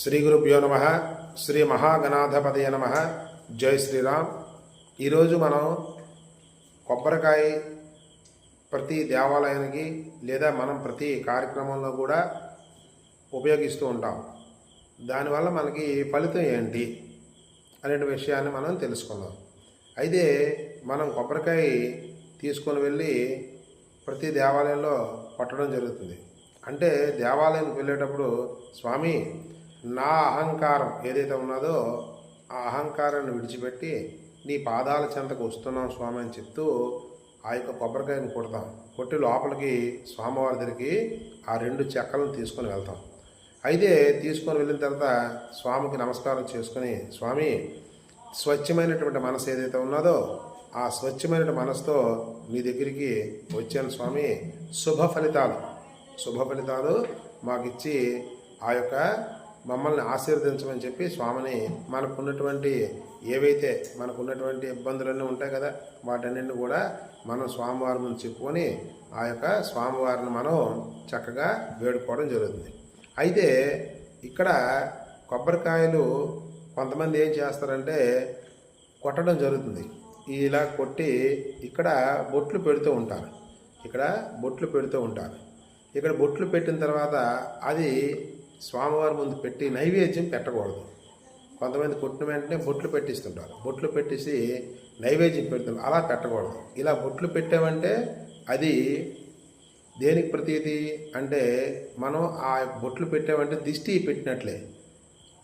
శ్రీ గురుభ్యో నమ. శ్రీ మహాగణాధిపతయ నమ. జై శ్రీరామ్. ఈరోజు మనం కొబ్బరికాయ ప్రతి దేవాలయానికి లేదా మనం ప్రతి కార్యక్రమంలో కూడా ఉపయోగిస్తూ ఉంటాం. దానివల్ల మనకి ఫలితం ఏంటి అనే విషయాన్ని మనం తెలుసుకుందాం. అయితే మనం కొబ్బరికాయ తీసుకొని వెళ్ళి ప్రతి దేవాలయంలో కొట్టడం జరుగుతుంది. అంటే దేవాలయానికి వెళ్ళేటప్పుడు స్వామి నా అహంకారం ఏదైతే ఉన్నదో ఆ అహంకారాన్ని విడిచిపెట్టి నీ పాదాల చెంతకు వస్తున్నాం స్వామి అని చెప్తూ ఆ యొక్క కొబ్బరికాయను కొడతాం. కొట్టి లోపలికి స్వామివారి దగ్గరికి ఆ 2 చెక్కలను తీసుకొని వెళ్తాం. అయితే తీసుకొని వెళ్ళిన తర్వాత స్వామికి నమస్కారం చేసుకుని, స్వామి స్వచ్ఛమైనటువంటి మనసు ఏదైతే ఉన్నదో ఆ స్వచ్ఛమైన మనసుతో మీ దగ్గరికి వచ్చాను స్వామి, శుభ ఫలితాలు మాకిచ్చి ఆ యొక్క మమ్మల్ని ఆశీర్వదించమని చెప్పి స్వామిని మనకున్నటువంటి ఏవైతే మనకున్నటువంటి ఇబ్బందులన్నీ ఉంటాయి కదా, వాటన్నింటిని కూడా మనం స్వామివారి ముందు చెప్పుకొని ఆ యొక్క స్వామివారిని మనం చక్కగా వేడుకోవడం జరుగుతుంది. అయితే ఇక్కడ కొబ్బరికాయలు కొంతమంది ఏం చేస్తారంటే కొట్టడం జరుగుతుంది. ఇలా కొట్టి ఇక్కడ బొట్లు పెడుతూ ఉంటారు. ఇక్కడ బొట్లు పెట్టిన తర్వాత అది స్వామివారి ముందు పెట్టి నైవేద్యం పెట్టకూడదు. కొంతమంది కొట్టిన వెంటనే బొట్లు పెట్టిస్తుంటారు. బొట్లు పెట్టేసి నైవేద్యం పెడుతుంటారు. అలా పెట్టకూడదు. ఇలా బొట్లు పెట్టామంటే అది దేనికి ప్రతీది అంటే మనం ఆ బొట్లు పెట్టామంటే దిష్టి పెట్టినట్లే,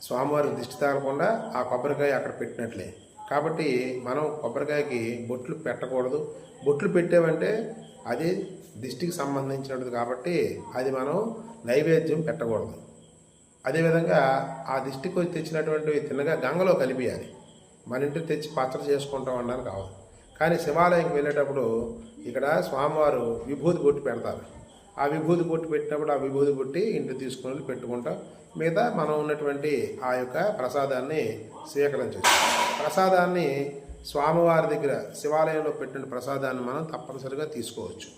స్వామివారికి దిష్టి తగలకుండా ఆ కొబ్బరికాయ అక్కడ పెట్టినట్లే. కాబట్టి మనం కొబ్బరికాయకి బొట్లు పెట్టకూడదు. బొట్లు పెట్టామంటే అది దిష్టికి సంబంధించినది కాబట్టి అది మనం నైవేద్యం పెట్టకూడదు. అదేవిధంగా ఆ దిష్టికి వచ్చి తెచ్చినటువంటివి తిన్నగా గంగలో కలిపియాలి. మన ఇంటికి తెచ్చి పచ్చడి చేసుకుంటాం అనడానికి కావాలి. కానీ శివాలయంకి వెళ్ళేటప్పుడు ఇక్కడ స్వామివారు విభూతి బొట్టు పెడతారు. ఆ విభూతి బొట్టు పెట్టినప్పుడు ఆ విభూతి బొట్టి ఇంటికి తీసుకుని పెట్టుకుంటాం. మిగతా మనం ఉన్నటువంటి ఆ యొక్క ప్రసాదాన్ని స్వీకరించవచ్చు. ప్రసాదాన్ని స్వామివారి దగ్గర శివాలయంలో పెట్టిన ప్రసాదాన్ని మనం తప్పనిసరిగా తీసుకోవచ్చు.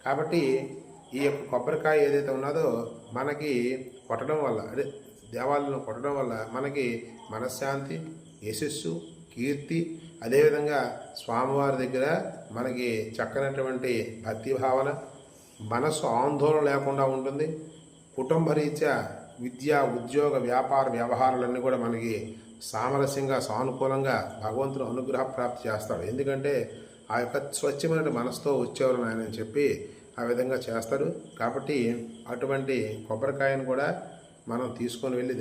కాబట్టి ఈ యొక్క కొబ్బరికాయ ఏదైతే ఉన్నదో మనకి కొట్టడం వల్ల, దేవాలయంలో కొట్టడం వల్ల మనకి మనశ్శాంతి, యశస్సు, కీర్తి, అదేవిధంగా స్వామివారి దగ్గర మనకి చక్కనటువంటి భక్తి భావన, మనస్సు ఆందోళన లేకుండా ఉంటుంది. కుటుంబ రీత్యా విద్య, ఉద్యోగ, వ్యాపార వ్యవహారాలన్నీ కూడా మనకి సామరస్యంగా, సానుకూలంగా భగవంతుడు అనుగ్రహ ప్రాప్తి చేస్తాడు. ఎందుకంటే ఆ యొక్క స్వచ్ఛమైన మనసుతో వచ్చేవారు ఆయన అని చెప్పి ఆ విధంగా చేస్తారు. కాబట్టి అటువంటి కొబ్బరికాయను కూడా మనం తీసుకొని వెళ్ళి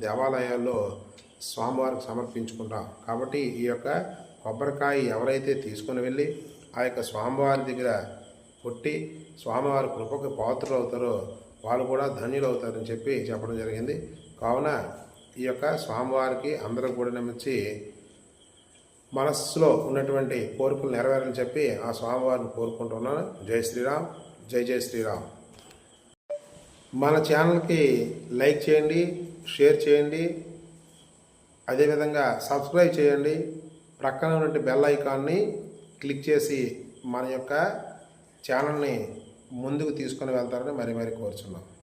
దేవాలయాల్లో స్వామివారికి సమర్పించుకుంటాం. కాబట్టి ఈ యొక్క కొబ్బరికాయ ఎవరైతే తీసుకొని వెళ్ళి ఆ యొక్క స్వామివారి దగ్గర కొట్టి స్వామివారి కృపకు పాత్రలు అవుతారో వాళ్ళు కూడా ధన్యులు అవుతారని చెప్పి చెప్పడం జరిగింది. కావున ఈ యొక్క స్వామివారికి అందరూ కూడా నమ్మించి మనస్సులో ఉన్నటువంటి కోరికలు నెరవేరని చెప్పి ఆ స్వామివారిని కోరుకుంటున్నాను. జై శ్రీరామ్. జై శ్రీరామ్. మన ఛానల్కి లైక్ చేయండి, షేర్ చేయండి, అదేవిధంగా సబ్స్క్రైబ్ చేయండి. ప్రక్కన ఉన్నటువంటి బెల్ ఐకాన్ని క్లిక్ చేసి మన యొక్క ఛానల్ని ముందుకు తీసుకొని వెళ్తారని మరీ కోరుచున్నాం.